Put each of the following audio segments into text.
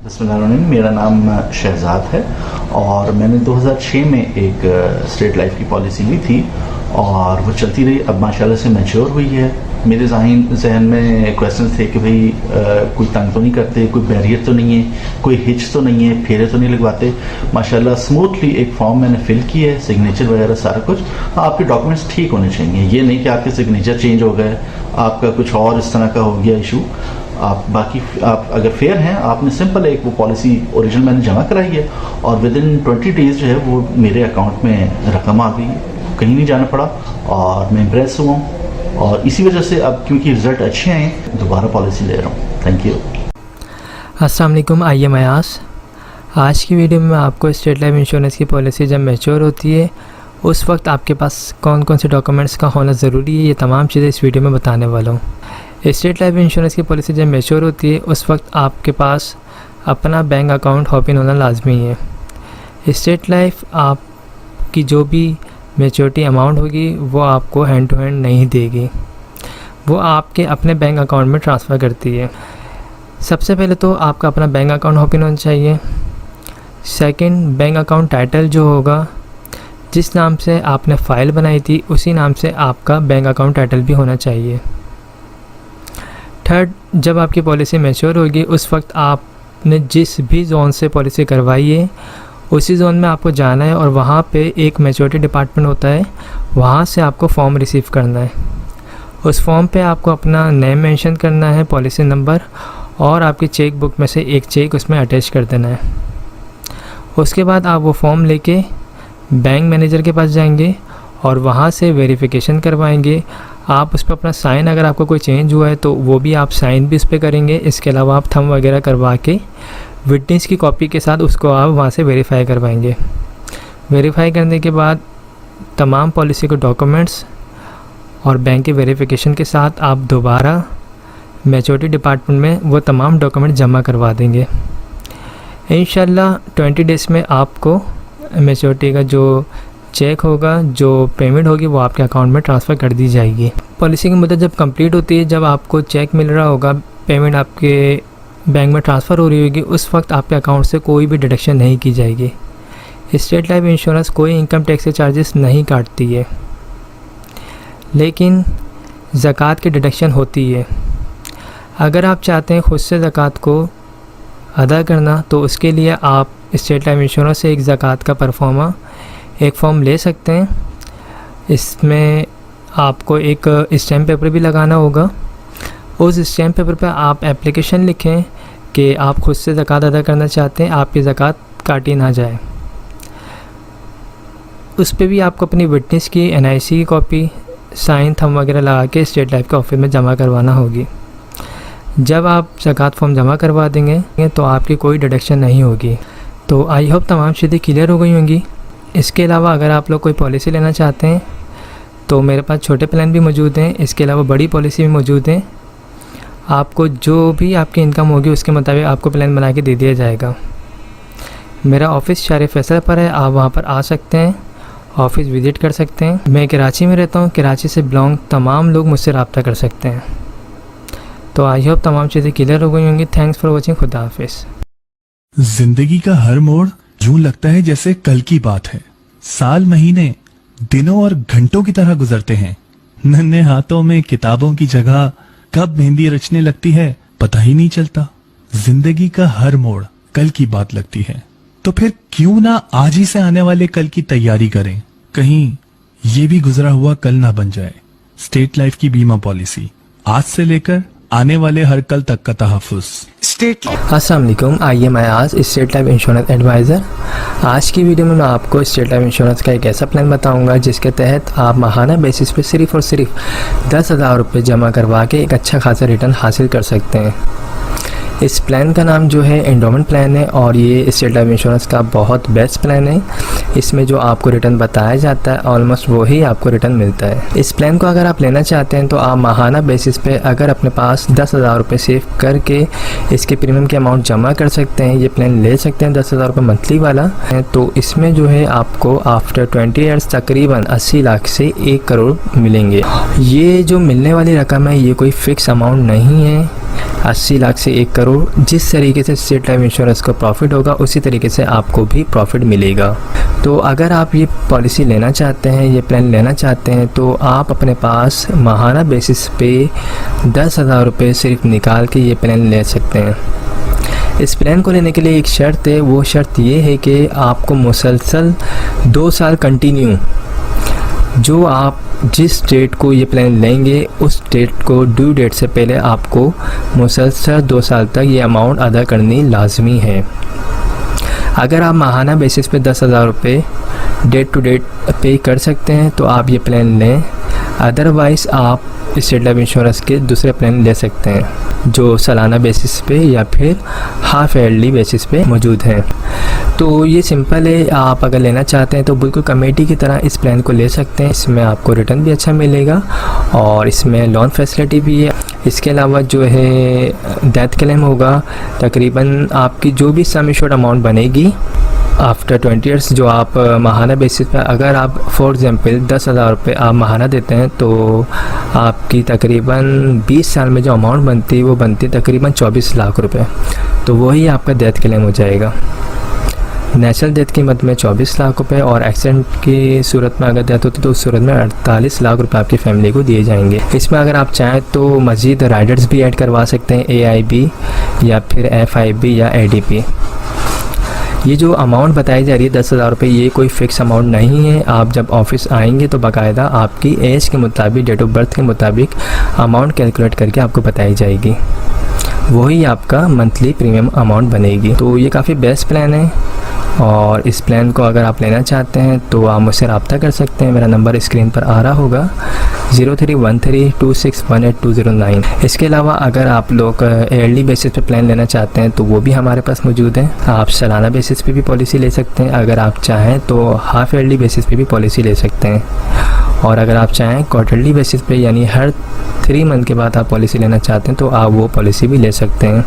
बिस्मिल्लाहिर्रहमानिर्रहीम। मेरा नाम शहजाद है और मैंने 2006 में एक स्टेट लाइफ की पॉलिसी ली थी और वो चलती रही। अब माशाल्लाह से मैच्योर हुई है। मेरे जहन में क्वेश्चन थे कि भाई कोई तंग तो नहीं करते, कोई बैरियर तो नहीं है, कोई हिच तो नहीं है, फेरे तो नहीं लगवाते। माशाल्लाह स्मूथली एक फॉर्म मैंने फिल किया है, सिग्नेचर वगैरह सारा कुछ। हाँ, आपके डॉक्यूमेंट्स ठीक होने चाहिए। ये नहीं कि आपके सिग्नेचर चेंज हो गए, आपका कुछ और इस तरह का हो गया इशू। आप अगर फेयर हैं, आपने सिंपल एक वो पॉलिसी ओरिजिनल मैंने जमा कराई है और विद इन 20 डेज़ जो है वो मेरे अकाउंट में रकम आ गई, कहीं नहीं जाना पड़ा और मैं इम्प्रेस हुआ हूँ। और इसी वजह से अब क्योंकि रिज़ल्ट अच्छे हैं, दोबारा पॉलिसी ले रहा हूँ। Thank you. अस्सलाम वालेकुम। I am Ayaz. आज की वीडियो में मैं आपको स्टेट लाइफ इंश्योरेंस की पॉलिसी जब मैच्योर होती है उस वक्त आपके पास कौन कौन से डॉक्यूमेंट्स का होना ज़रूरी है, ये तमाम चीज़ें इस वीडियो में बताने वाला हूँ। स्टेट लाइफ इंश्योरेंस की पॉलिसी जब मैच्योर होती है उस वक्त आपके पास अपना बैंक अकाउंट ओपन होना लाजमी है। स्टेट लाइफ आपकी जो भी मैच्योरिटी अमाउंट होगी वो आपको हैंड टू हैंड नहीं देगी, वो आपके अपने बैंक अकाउंट में ट्रांसफ़र करती है। सबसे पहले तो आपका अपना बैंक अकाउंट ओपन होना चाहिए। सेकंड, बैंक अकाउंट टाइटल जो होगा, जिस नाम से आपने फ़ाइल बनाई थी उसी नाम से आपका बैंक अकाउंट टाइटल भी होना चाहिए। थर्ड, जब आपकी पॉलिसी मैच्योर होगी उस वक्त आपने जिस भी जोन से पॉलिसी करवाई है उसी जोन में आपको जाना है और वहाँ पे एक मैच्योरिटी डिपार्टमेंट होता है, वहाँ से आपको फॉर्म रिसीव करना है। उस फॉर्म पे आपको अपना नेम मेंशन करना है, पॉलिसी नंबर और आपकी चेक बुक में से एक चेक उसमें अटैच कर देना है। उसके बाद आप वो फॉर्म लेके बैंक मैनेजर के पास जाएंगे और वहाँ से वेरिफिकेशन करवाएंगे। आप उस पर अपना साइन, अगर आपको कोई चेंज हुआ है तो वो भी आप साइन भी उस पर करेंगे। इसके अलावा आप थंब वगैरह करवा के विटनेस की कॉपी के साथ उसको आप वहाँ से वेरीफाई करवाएंगे। वेरीफाई करने के बाद तमाम पॉलिसी के डॉक्यूमेंट्स और बैंक के वेरिफिकेशन के साथ आप दोबारा मैच्योरिटी डिपार्टमेंट में वो तमाम डॉक्यूमेंट जमा करवा देंगे। इंशाल्लाह 20 डेज़ में आपको मैच्योरिटी का जो चेक होगा, जो पेमेंट होगी वो आपके अकाउंट में ट्रांसफ़र कर दी जाएगी। पॉलिसी की मुद्दत जब कंप्लीट होती है, जब आपको चेक मिल रहा होगा, पेमेंट आपके बैंक में ट्रांसफ़र हो रही होगी, उस वक्त आपके अकाउंट से कोई भी डिडक्शन नहीं की जाएगी। स्टेट लाइफ इंश्योरेंस कोई इनकम टैक्स के चार्जेस नहीं काटती है, लेकिन ज़कात की डिडक्शन होती है। अगर आप चाहते हैं ख़ुद से ज़कात को अदा करना तो उसके लिए आप स्टेट लाइफ इंश्योरेंस से एक ज़कात का परफॉर्मा एक फ़ॉर्म ले सकते हैं। इसमें आपको एक स्टैम्प पेपर भी लगाना होगा। उस स्टैम्प पेपर पर आप एप्लीकेशन लिखें कि आप खुद से ज़कात अदा करना चाहते हैं, आपकी ज़कात काटी ना जाए। उस पर भी आपको अपनी विटनेस की, NIC की कॉपी, साइन, थंब वगैरह लगा के स्टेट लाइफ के ऑफिस में जमा करवाना होगी। जब आप ज़कात फॉर्म जमा करवा देंगे तो आपकी कोई डिडक्शन नहीं होगी। तो आई होप तमाम चीज़ें क्लियर हो गई होंगी। इसके अलावा अगर आप लोग कोई पॉलिसी लेना चाहते हैं तो मेरे पास छोटे प्लान भी मौजूद हैं, इसके अलावा बड़ी पॉलिसी भी मौजूद हैं। आपको जो भी आपकी इनकम होगी उसके मुताबिक आपको प्लान बना के दे दिया जाएगा। मेरा ऑफ़िस शार फैसल पर है, आप वहाँ पर आ सकते हैं, ऑफ़िस विज़िट कर सकते हैं। मैं कराची में रहता हूँ, कराची से बिलोंग तमाम लोग मुझसे रब्ता कर सकते हैं। तो आई होप तमाम चीज़ें क्लियर हो गई होंगी। Thanks for watching. खुदा हाफिज़। जिंदगी का हर मोड़ यूं लगता है जैसे कल की बात है। साल, महीने, दिनों और घंटों की तरह गुजरते हैं। नन्हे हाथों में किताबों की जगह कब मेहंदी रचने लगती है पता ही नहीं चलता। जिंदगी का हर मोड़ कल की बात लगती है, तो फिर क्यों ना आज ही से आने वाले कल की तैयारी करें, कहीं ये भी गुजरा हुआ कल ना बन जाए। स्टेट लाइफ की बीमा पॉलिसी, आज से लेकर आने वाले हर कल तक का तहफ़्फ़ुज़। अस्सलाम वालेकुम। I am Ayas, State Life insurance advisor. आज की वीडियो में मैं आपको स्टेट लाइफ इंश्योरेंस का एक ऐसा प्लान बताऊंगा जिसके तहत आप माहाना बेसिस पे सिर्फ़ और सिर्फ 10,000 रुपये जमा करवा के एक अच्छा खासा रिटर्न हासिल कर सकते हैं। इस प्लान का नाम जो है एंडोमेंट प्लान है और ये स्टेट लाइफ इंश्योरेंस का बहुत बेस्ट प्लान है। इसमें जो आपको रिटर्न बताया जाता है ऑलमोस्ट वही आपको रिटर्न मिलता है। इस प्लान को अगर आप लेना चाहते हैं तो आप माहाना बेसिस पे अगर अपने पास 10,000 रुपये सेव करके इसके प्रीमियम की अमाउंट जमा कर सकते हैं, ये प्लान ले सकते हैं 10,000 रुपये मंथली वाला है। तो इसमें जो है आपको आफ्टर 20 ईयर्स तकरीबन 80 लाख से 1 करोड़ मिलेंगे। ये जो मिलने वाली रकम है ये कोई फ़िक्स अमाउंट नहीं है, 80 लाख से 1 करोड़। जिस तरीके से स्टेट लाइफ इंश्योरेंस को प्रॉफिट होगा उसी तरीके से आपको भी प्रॉफिट मिलेगा। तो अगर आप ये पॉलिसी लेना चाहते हैं, ये प्लान लेना चाहते हैं, तो आप अपने पास माहाना बेसिस पे 10,000 रुपये सिर्फ निकाल के ये प्लान ले सकते हैं। इस प्लान को लेने के लिए एक शर्त है, वो शर्त ये है कि आपको मुसलसल 2 साल कंटिन्यू, जो आप जिस डेट को ये प्लान लेंगे उस डेट को ड्यू डेट से पहले आपको मुसलसल 2 साल तक ये अमाउंट अदा करनी लाजमी है। अगर आप माहाना बेसिस पे 10,000 रुपये डेट टू डेट पे कर सकते हैं तो आप ये प्लान लें, अदरवाइज़ आप स्टेट लाइफ इंश्योरेंस के दूसरे प्लान ले सकते हैं जो सालाना बेसिस पे या फिर हाफ ईयरली बेसिस पे मौजूद हैं। तो ये सिंपल है, आप अगर लेना चाहते हैं तो बिल्कुल कमेटी की तरह इस प्लान को ले सकते हैं। इसमें आपको रिटर्न भी अच्छा मिलेगा और इसमें लोन फैसिलिटी भी है। इसके अलावा जो है डेथ क्लेम होगा, तकरीबन आपकी जो भी सम एश्योर्ड अमाउंट बनेगी आफ्टर 20 ईयर्स, जो आप माहाना बेसिस पर अगर आप फॉर एग्जांपल 10,000 रुपये आप माहाना देते हैं तो आपकी तकरीबन 20 साल में जो अमाउंट बनती है वो बनती है तकरीबन 24 लाख रुपए। तो वही आपका डेथ क्लेम हो जाएगा। नेचुरल डेथ की मद में 24 लाख रुपए और एक्सीडेंट की सूरत में अगर डेथ होती तो उस सूरत में 48 लाख रुपए आपकी फैमिली को दिए जाएंगे। इसमें अगर आप चाहें तो मज़ीद राइडर्स भी ऐड करवा सकते हैं, AIB या फिर FIB या ADP। ये जो अमाउंट बताई जा रही है 10,000 रुपये, ये कोई फ़िक्स अमाउंट नहीं है। आप जब ऑफिस आएंगे तो बाकायदा आपकी एज के मुताबिक, डेट ऑफ बर्थ के मुताबिक अमाउंट कैलकुलेट करके आपको बताई जाएगी, वही आपका मंथली प्रीमियम अमाउंट बनेगी। तो ये काफ़ी बेस्ट प्लान है और इस प्लान को अगर आप लेना चाहते हैं तो आप मुझसे रब्ता कर सकते हैं। मेरा नंबर स्क्रीन पर आ रहा होगा 031326182009। इसके अलावा अगर आप लोग ईयरली बेसिस पे प्लान लेना चाहते हैं तो वो भी हमारे पास मौजूद है। आप सालाना बेसिस पे भी पॉलिसी ले सकते हैं, अगर आप चाहें तो हाफ ईयरली बेसिस पे भी पॉलिसी ले सकते हैं, और अगर आप चाहें क्वार्टरली बेसिस पे यानी हर 3 मंथ के बाद आप पॉलिसी लेना चाहते हैं तो आप वो पॉलिसी भी ले सकते हैं।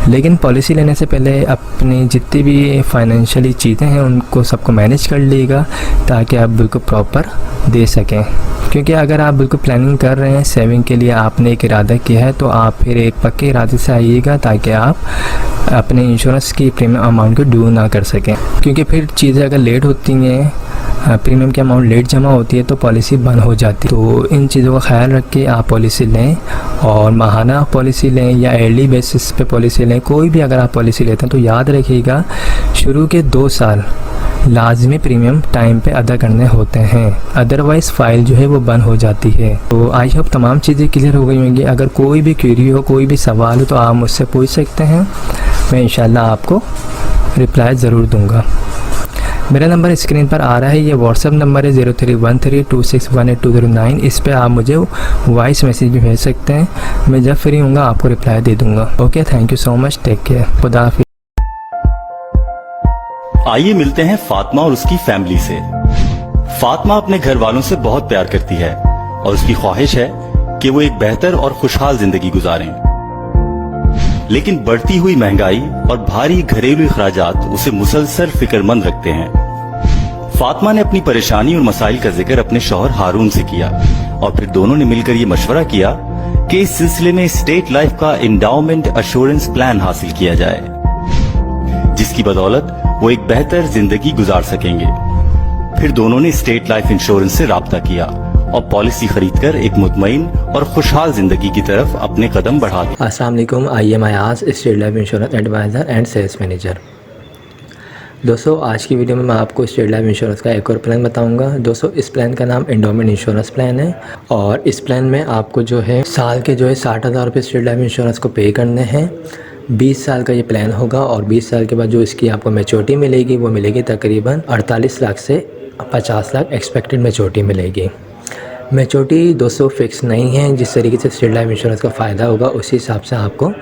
लेकिन पॉलिसी लेने से पहले अपनी जितनी भी फाइनेंशियली चीज़ें हैं उनको सबको मैनेज कर लीजिएगा ताकि आप बिल्कुल प्रॉपर दे सकें। क्योंकि अगर आप बिल्कुल प्लानिंग कर रहे हैं, सेविंग के लिए आपने एक इरादा किया है, तो आप फिर एक पक्के इरादे से आइएगा ताकि आप अपने इंश्योरेंस की प्रीमियम अमाउंट को ड्यू ना कर सकें। क्योंकि फिर चीज़ें अगर लेट होती हैं, प्रीमियम की अमाउंट लेट जमा होती है तो पॉलिसी बंद हो जाती है। तो इन चीज़ों का ख्याल रख के आप पॉलिसी लें और माहाना पॉलिसी लें या ईयरली बेसिस पे पॉलिसी लें। कोई भी अगर आप पॉलिसी लेते हैं तो याद रखिएगा शुरू के 2 साल लाजमी प्रीमियम टाइम पे अदा करने होते हैं, अदरवाइज़ फ़ाइल जो है वो बंद हो जाती है। तो आई होप तमाम चीज़ें क्लियर हो गई होंगी। अगर कोई भी क्वेरी हो, कोई भी सवाल हो तो आप मुझसे पूछ सकते हैं, मैं इंशाल्लाह आपको रिप्लाई ज़रूर दूँगा। मेरा नंबर स्क्रीन पर आ रहा है, ये व्हाट्सअप नंबर है 031326182009। इस पर आप मुझे वॉइस मैसेज भी भेज सकते हैं, मैं जब फ्री हूँगा आपको रिप्लाई दे दूँगा। Okay, thank you so much, take care, खुदा हाफिज़। आइए मिलते हैं फातिमा और उसकी फैमिली से। फातिमा अपने घर वालों से बहुत प्यार करती है और उसकी ख्वाहिश है कि वो एक बेहतर और खुशहाल जिंदगी गुजारें। लेकिन बढ़ती हुई महंगाई और भारी घरेलू अखराजात उसे मुसलसल फिक्रमंद रखते हैं। फातिमा ने अपनी परेशानी और मसाइल का जिक्र अपने शौहर हारून से किया और फिर दोनों ने मिलकर ये मशवरा किया कि इस सिलसिले में स्टेट लाइफ का इंडाउमेंट एश्योरेंस प्लान हासिल किया जाए, जिसकी बदौलत वो एक बेहतर जिंदगी गुजार सकेंगे। फिर दोनों ने स्टेट लाइफ इंश्योरेंस से राब्ता किया और पॉलिसी खरीदकर एक मुतमईन और खुशहाल जिंदगी की तरफ अपने कदम बढ़ा दिए। अस्सलाम वालेकुम, I am Ayaz, State Life insurance advisor and sales manager. दोस्तों, आज की वीडियो में मैं आपको स्टेट लाइफ इंश्योरेंस का एक और प्लान बताऊंगा। दोस्तों, इस प्लान का नाम एंडोमेंट इंश्योरेंस प्लान है और इस प्लान में आपको जो है साल के 60,000 रुपये स्टेट लाइफ इंश्योरेंस को पे करने हैं। 20 साल का ये प्लान होगा और 20 साल के बाद जो इसकी आपको मैच्योरिटी मिलेगी वो मिलेगी तकरीबन 48 लाख से 50 लाख एक्सपेक्टेड मैच्योरिटी मिलेगी। मैच्योरिटी दोस्तों फिक्स नहीं है, जिस तरीके से स्टेट लाइफ इंश्योरेंस का फ़ायदा होगा उसी हिसाब से आपको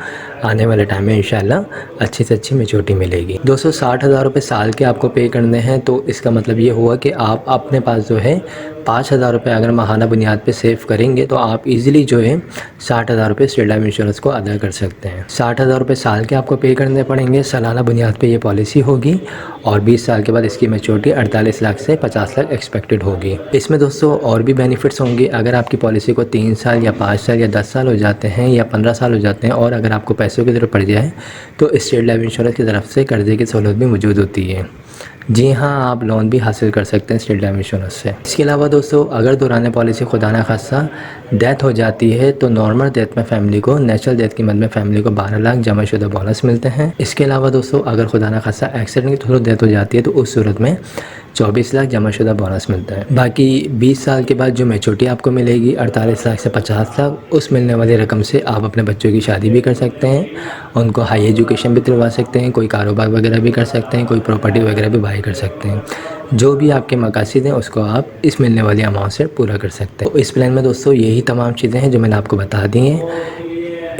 आने वाले टाइम में इंशाल्लाह अच्छी से अच्छी मैच्योरिटी मिलेगी। दोस्तों 60,000 रुपये साल के आपको पे करने हैं, तो इसका मतलब ये हुआ कि आप अपने पास जो है 5,000 रुपये अगर माहाना बुनियाद पे सेव करेंगे तो आप इजीली जो है 60,000 रुपये स्टेट लाइफ इंश्योरेंस को अदा कर सकते हैं। 60,000 रुपये साल के आपको पे करने पड़ेंगे, सालाना बुनियाद पे ये पॉलिसी होगी और 20 साल के बाद इसकी मैच्योरिटी 48 लाख से 50 लाख एक्सपेक्टेड होगी। इसमें दोस्तों और भी बेनिफिट्स होंगे। अगर आपकी पॉलिसी को 3 साल या 5 साल या 10 साल हो जाते हैं या 15 साल हो जाते हैं और अगर आपको पैसों की ज़रूरत पड़ जाए तो स्टेट लाइफ इंश्योरेंस की तरफ से कर्जे की सहूलत भी मौजूद होती है। जी हाँ, आप लोन भी हासिल कर सकते हैं स्टेट लाइफ इंश्योरेंस से। इसके अलावा दोस्तों अगर दौरान पॉलिसी खुदा न खास्ता डेथ हो जाती है तो नॉर्मल डेथ में फैमिली को, नेचुरल डेथ की मद में फैमिली को 12 लाख जमाशुदा बोनस मिलते हैं। इसके अलावा दोस्तों अगर खुदा न खास्ता एक्सीडेंट के थ्रू डेथ हो जाती है तो उस सूरत में 24 लाख जमाशुदा बोनस मिलता है। बाकी 20 साल के बाद जो मैच्योरिटी आपको मिलेगी 48 लाख से 50 लाख, उस मिलने वाली रकम से आप अपने बच्चों की शादी भी कर सकते हैं, उनको हाई एजुकेशन भी दिलवा सकते हैं, कोई कारोबार वगैरह भी कर सकते हैं, कोई प्रॉपर्टी वगैरह भी बाई कर सकते हैं। जो भी आपके मकासद हैं उसको आप इस मिलने वाली अमाउंट से पूरा कर सकते हैं। तो इस प्लान में दोस्तों यही तमाम चीज़ें हैं जो मैंने आपको बता दी हैं।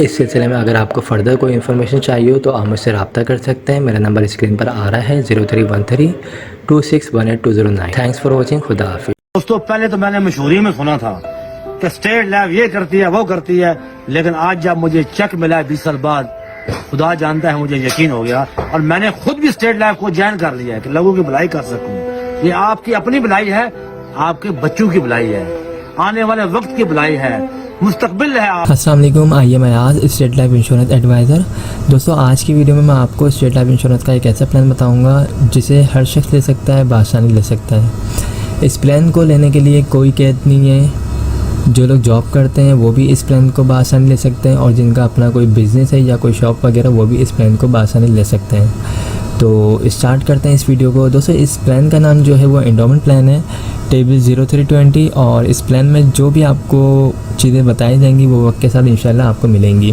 इस सिलसिले में अगर आपको फर्दर कोई इन्फॉर्मेशन चाहिए हो तो आप मुझसे रब्ता कर सकते हैं। मेरा नंबर स्क्रीन पर आ रहा है 031326182009। Thanks for watching. खुदा हाफिज़। दोस्तों पहले तो मैंने मशहूरी में सुना था कि स्टेट लाइफ ये करती है वो करती है, लेकिन आज जब मुझे चेक मिला है 20 साल बाद, खुदा जानता है मुझे यकीन हो गया और मैंने खुद भी स्टेट लाइफ को ज्वाइन कर लिया है कि लोगों की भलाई कर सकूं। ये आपकी अपनी भलाई है, आपके बच्चों की भलाई है, आने वाले वक्त की भलाई है, मुस्तकबिल है। अस्सलाम वालेकुम, I am Ayaz, State Life insurance advisor. दोस्तों आज की वीडियो में मैं आपको स्टेट लाइफ इंश्योरेंस का एक ऐसा प्लान बताऊंगा जिसे हर शख्स ले सकता है, बआसानी ले सकता है। इस प्लान को लेने के लिए कोई कैद नहीं है। जो लोग जॉब करते हैं वो भी इस प्लान को बआसानी ले सकते हैं और जिनका अपना कोई बिज़नेस है या कोई शॉप वगैरह वो भी इस प्लान को बआसानी ले सकते हैं। तो स्टार्ट करते हैं इस वीडियो को। दोस्तों इस प्लान का नाम जो है वो एंडोमेंट प्लान है, टेबल 0320, और इस प्लान में जो भी आपको चीज़ें बताई जाएंगी वो वक्त के साथ इंशाल्लाह आपको मिलेंगी।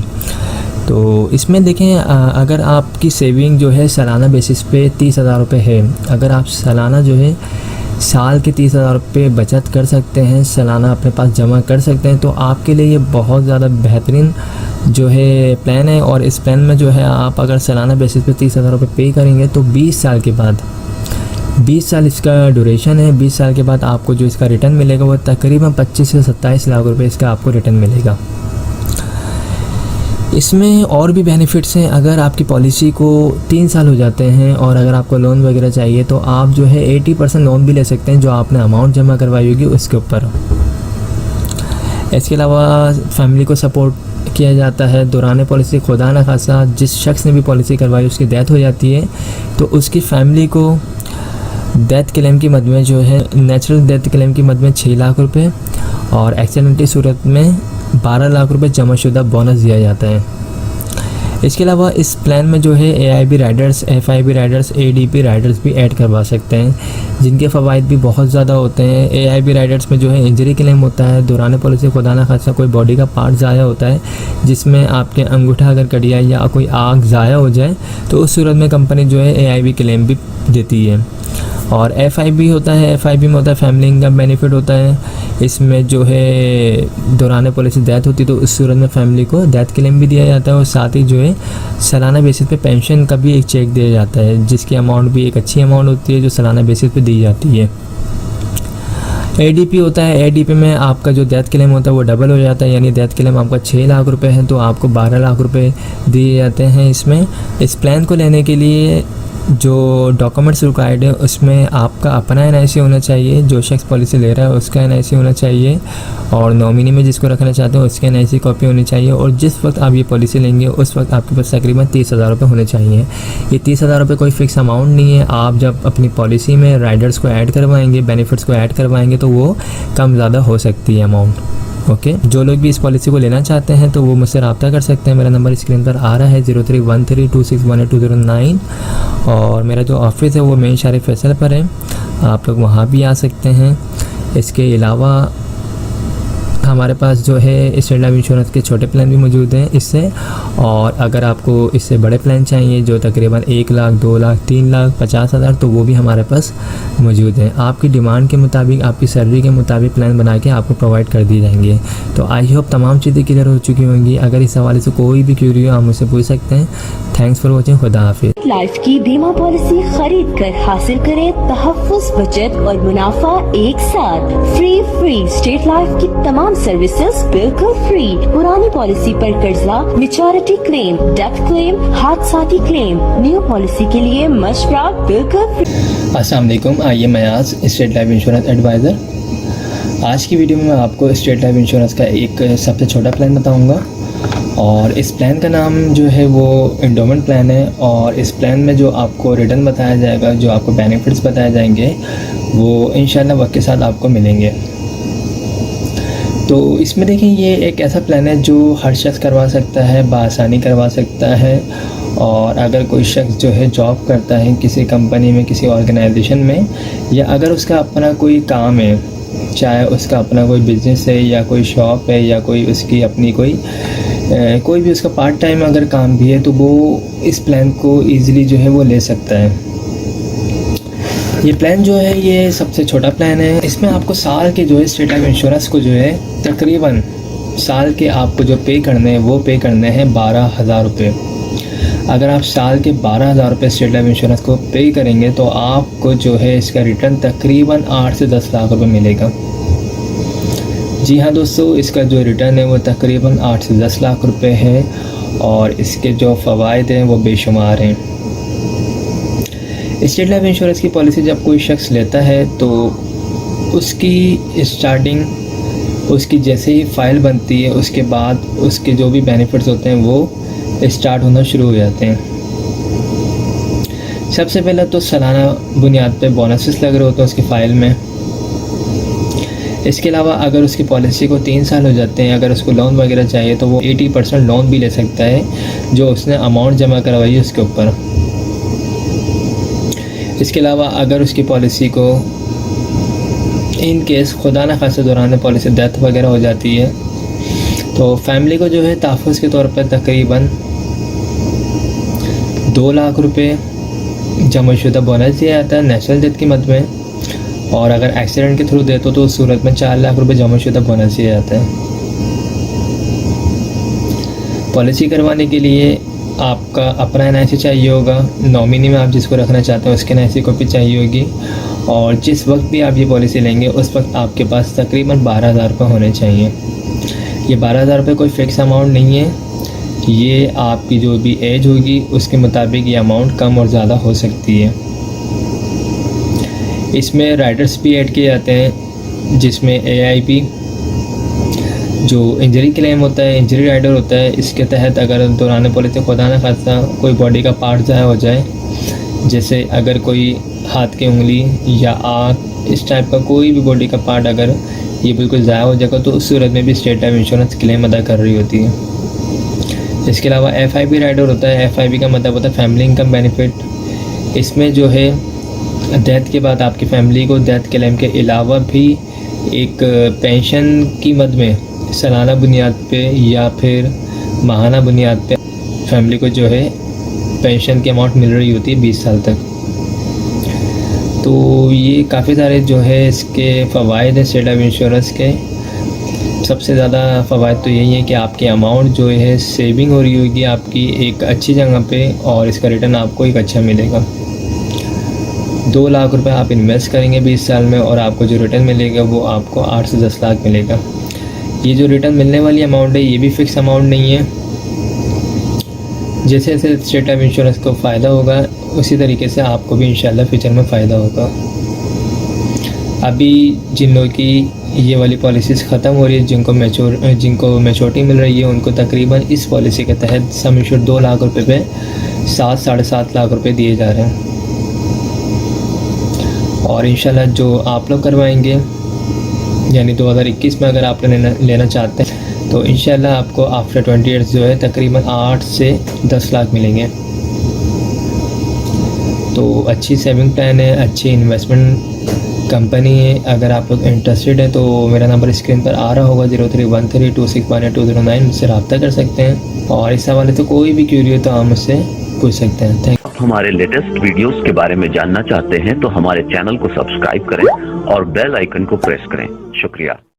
तो इसमें देखें, अगर आपकी सेविंग जो है सालाना बेसिस पे 30,000 रुपये है, अगर आप सालाना जो है साल के 30,000 रुपये बचत कर सकते हैं, सालाना अपने पास जमा कर सकते हैं, तो आपके लिए ये बहुत ज़्यादा बेहतरीन जो है प्लान है। और इस प्लान में जो है आप अगर सालाना बेसिस पे 30,000 रुपये पे करेंगे तो 20 साल के बाद, 20 साल इसका ड्यूरेशन है, 20 साल के बाद आपको जो इसका रिटर्न मिलेगा वो तकरीबन 25 से 27 लाख रुपये इसका आपको रिटर्न मिलेगा। इसमें और भी बेनिफिट्स हैं। अगर आपकी पॉलिसी को 3 साल हो जाते हैं और अगर आपको लोन वगैरह चाहिए तो आप जो है 80% लोन भी ले सकते हैं जो आपने अमाउंट जमा करवाई होगी उसके ऊपर। इसके अलावा फैमिली को सपोर्ट किया जाता है। दौरान पॉलिसी खुदा न खासा जिस शख्स ने भी पॉलिसी करवाई उसकी डेथ हो जाती है तो उसकी फैमिली को डेथ क्लेम की मद में जो है, नेचुरल डेथ क्लेम की मद में 6 लाख रुपये और एक्सीडेंट की सूरत में 12 लाख रुपए जमाशुदा बोनस दिया जाता है। इसके अलावा इस प्लान में जो है AIB Riders, FIB Riders, ADP Riders भी ऐड करवा सकते हैं जिनके फ़वाइद भी बहुत ज़्यादा होते हैं। AIB राइडर्स में जो है इंजरी क्लेम होता है, दौरान पॉलिसी खुदा न खासा कोई बॉडी का पार्ट ज़ाया होता है जिसमें आपके अंगूठा अगर कट जाए या कोई आग ज़ाया हो जाए तो उस सूरत में कंपनी जो है AIB क्लेम भी देती है। और FIB होता है, FIB में होता है फैमिली इनकम बेनिफिट होता है। इसमें जो है दौरान पॉलिसी डेथ होती है तो उस सूरत में फैमिली को डेथ क्लेम भी दिया जाता है और साथ ही जो है सालाना बेसिस पे पेंशन का भी एक चेक दिया जाता है जिसकी अमाउंट भी एक अच्छी अमाउंट होती है जो सालाना बेसिस पे दी जाती है। ADP होता है, ADP में आपका जो डेथ क्लेम होता है वो डबल हो जाता है, यानी डेथ क्लेम आपका 6 लाख रुपए है तो आपको 12 लाख रुपए दिए जाते हैं। इसमें इस प्लान को लेने के लिए जो डॉक्यूमेंट्स रिक्वायर्ड है उसमें आपका अपना NIC होना चाहिए, जो शख्स पॉलिसी ले रहा है उसका NIC होना चाहिए और नॉमिनी में जिसको रखना चाहते हो उसके NIC कॉपी होनी चाहिए और जिस वक्त आप ये पॉलिसी लेंगे उस वक्त आपके पास तकरीबन 30,000 रुपये होने चाहिए। ये 30,000 रुपये कोई फ़िक्स अमाउंट नहीं है। आप जब अपनी पॉलिसी में राइडर्स को ऐड करवाएंगे, बेनिफिट्स को ऐड करवाएंगे तो वो कम ज़्यादा हो सकती है अमाउंट। ओके, जो लोग भी इस पॉलिसी को लेना चाहते हैं तो वो मुझसे रब्ता कर सकते हैं। मेरा नंबर स्क्रीन पर आ रहा है 031326182009 और मेरा जो ऑफिस है वो मेन शहर फैसल पर है, आप लोग वहाँ भी आ सकते हैं। इसके अलावा हमारे पास जो है स्टेट लाइफ इंश्योरेंस के छोटे प्लान भी मौजूद हैं इससे, और अगर आपको इससे बड़े प्लान चाहिए जो तकरीबन 1 लाख, 2 लाख, 3 लाख, 50,000, तो वो भी हमारे पास मौजूद हैं। आपकी डिमांड के मुताबिक, आपकी सैलरी के मुताबिक प्लान बना के आपको प्रोवाइड कर दिए जाएंगे। तो आई होप तमाम चीज़ें क्लियर हो चुकी होंगी। अगर इस हवाले से कोई भी क्यूरी हो आप मुझसे पूछ सकते हैं। Thanks for watching. खुदा हाफिज़। लाइफ की बीमा पॉलिसी खरीद कर हासिल करें तहफ्फुज़, बचत और मुनाफा एक साथ। फ्री स्टेट लाइफ की तमाम सर्विसेज बिल्कुल फ्री। पुरानी पॉलिसी पर कर्जा, मैच्योरिटी क्लेम, डेथ क्लेम, हादसाती क्लेम, न्यू पॉलिसी के लिए मशवरा बिल्कुल फ्री। अस्सलाम वालेकुम, आइए मैं आज स्टेट लाइफ इंश्योरेंस एडवाइज़र। आज की वीडियो में मैं आपको स्टेट लाइफ इंश्योरेंस का एक सबसे छोटा प्लान बताऊंगा, और इस प्लान का नाम जो है वो एंडोमेंट प्लान है। और इस प्लान में जो आपको रिटर्न बताया जाएगा, जो आपको बेनिफिट्स बताए जाएंगे, वो इंशाल्लाह वक्त के साथ आपको मिलेंगे। तो इसमें देखिए, ये एक ऐसा प्लान है जो हर शख्स करवा सकता है, बासानी करवा सकता है। और अगर कोई शख्स जो है जॉब करता है किसी कंपनी में, किसी ऑर्गेनाइजेशन में, या अगर उसका अपना कोई काम है, चाहे उसका अपना कोई बिज़नेस है या कोई शॉप है या कोई उसकी अपनी कोई भी उसका पार्ट टाइम अगर काम भी है, तो वो इस प्लान को ईज़िली जो है वो ले सकता है। ये प्लान जो है ये सबसे छोटा प्लान है। इसमें आपको साल के जो है स्टेट लाइफ इंश्योरेंस को जो है तकरीबन साल के आपको जो पे करने हैं वो पे करने हैं 12,000 रुपये। अगर आप साल के 12,000 रुपये स्टेट लाइफ इंश्योरेंस को पे करेंगे तो आपको जो है इसका रिटर्न तकरीबन 8 से 10 लाख रुपये मिलेगा। जी हाँ दोस्तों, इसका जो रिटर्न है वो तकरीबन 8 से 10 लाख रुपए है, और इसके जो फ़वाइद हैं वो बेशुमार हैं। स्टेट लाइफ इंश्योरेंस की पॉलिसी जब कोई शख्स लेता है तो उसकी स्टार्टिंग, उसकी जैसे ही फ़ाइल बनती है उसके बाद उसके जो भी बेनिफिट्स होते हैं वो स्टार्ट होना शुरू हो जाते हैं। सबसे पहले तो सालाना बुनियाद पे बोनसेस लग रहे होते हैं उसकी फ़ाइल में। इसके अलावा अगर उसकी पॉलिसी को 3 साल हो जाते हैं, अगर उसको लोन वगैरह चाहिए तो वो 80% लोन भी ले सकता है जो उसने अमाउंट जमा करवाई है उसके ऊपर। इसके अलावा अगर उसकी पॉलिसी को इन केस खुदा न खास्ता दौरान पॉलिसी डेथ वगैरह हो जाती है तो फैमिली को जो है तहफ़्फ़ुज़ के तौर पर तकरीबन 2 लाख रुपये जमाशुदा बोनस दिया जाता है नेशनल डेथ की मद में। और अगर एक्सीडेंट के थ्रू देते तो उस सूरत में 4 लाख रुपए जमाशुदा बोनस दिया जाता है। पॉलिसी करवाने के लिए आपका अपना NIC चाहिए होगा, नॉमिनी में आप जिसको रखना चाहते हैं उसके NIC कॉपी चाहिए होगी, और जिस वक्त भी आप ये पॉलिसी लेंगे उस वक्त आपके पास तकरीबन 12,000 रुपये होने चाहिए। ये 12,000 रुपये कोई फ़िक्स अमाउंट नहीं है, ये आपकी जो भी एज होगी उसके मुताबिक ये अमाउंट कम और ज़्यादा हो सकती है। इसमें राइडर्स भी ऐड किए जाते हैं, जिसमें AIP जो इंजरी क्लेम होता है, इंजरी राइडर होता है, इसके तहत अगर दौरान पॉलिसी खुदा न खास्ता कोई बॉडी का पार्ट ज़ाया हो जाए, जैसे अगर कोई हाथ की उंगली या आँख, इस टाइप का कोई भी बॉडी का पार्ट अगर ये बिल्कुल ज़ाया हो जाएगा तो उस सूरत में भी स्टेट लाइफ इंश्योरेंस क्लेम अदा कर रही होती है। इसके अलावा FIB राइडर होता है। FIB का मतलब होता है फैमिली इनकम बेनिफिट। इसमें जो है डेथ के बाद आपकी फैमिली को डेथ क्लेम के अलावा भी एक पेंशन की मद में सालाना बुनियाद पे या फिर माहाना बुनियाद पे फैमिली को जो है पेंशन की अमाउंट मिल रही होती है 20 साल तक। तो ये काफ़ी सारे जो है इसके फ़वाइद हैं स्टेट लाइफ इंश्योरेंस के। सबसे ज़्यादा फ़वाइद तो यही है कि आपकी अमाउंट जो है सेविंग हो रही होगी आपकी एक अच्छी जगह पे, और इसका रिटर्न आपको एक अच्छा मिलेगा। 2 लाख रुपए आप इन्वेस्ट करेंगे 20 साल में और आपको जो रिटर्न मिलेगा वो आपको 8 से 10 लाख मिलेगा। ये जो रिटर्न मिलने वाली अमाउंट है ये भी फ़िक्स अमाउंट नहीं है। जैसे जैसे स्टेट लाइफ इंश्योरेंस को फ़ायदा होगा उसी तरीके से आपको भी इंशाल्लाह फ्यूचर में फ़ायदा होगा। अभी जिन लोगों की ये वाली पॉलिसीज़ ख़त्म हो रही है, जिनको मैच्योरिटी मिल रही है, उनको तकरीबन इस पॉलिसी के तहत सम एश्योर्ड 2 लाख रुपये पे 7-7.5 लाख रुपये दिए जा रहे हैं। और इंशाल्लाह जो आप लोग करवाएंगे यानी 2021 में अगर आप लेना चाहते हैं तो इंशाल्लाह आपको आफ्टर 20 ईयर्स जो है तकरीबन 8 से 10 लाख मिलेंगे। तो अच्छी सेविंग प्लान है, अच्छी इन्वेस्टमेंट कंपनी है। अगर आप लोग इंटरेस्टेड हैं तो मेरा नंबर स्क्रीन पर आ रहा होगा 0313261209, मुझसे रब्ता कर सकते हैं। और इस हवाले तो कोई भी क्यूरी हो तो आप मुझसे पूछ सकते हैं। थैंक हमारे लेटेस्ट वीडियोस के बारे में जानना चाहते हैं तो हमारे चैनल को सब्सक्राइब करें और बेल आइकन को प्रेस करें। शुक्रिया।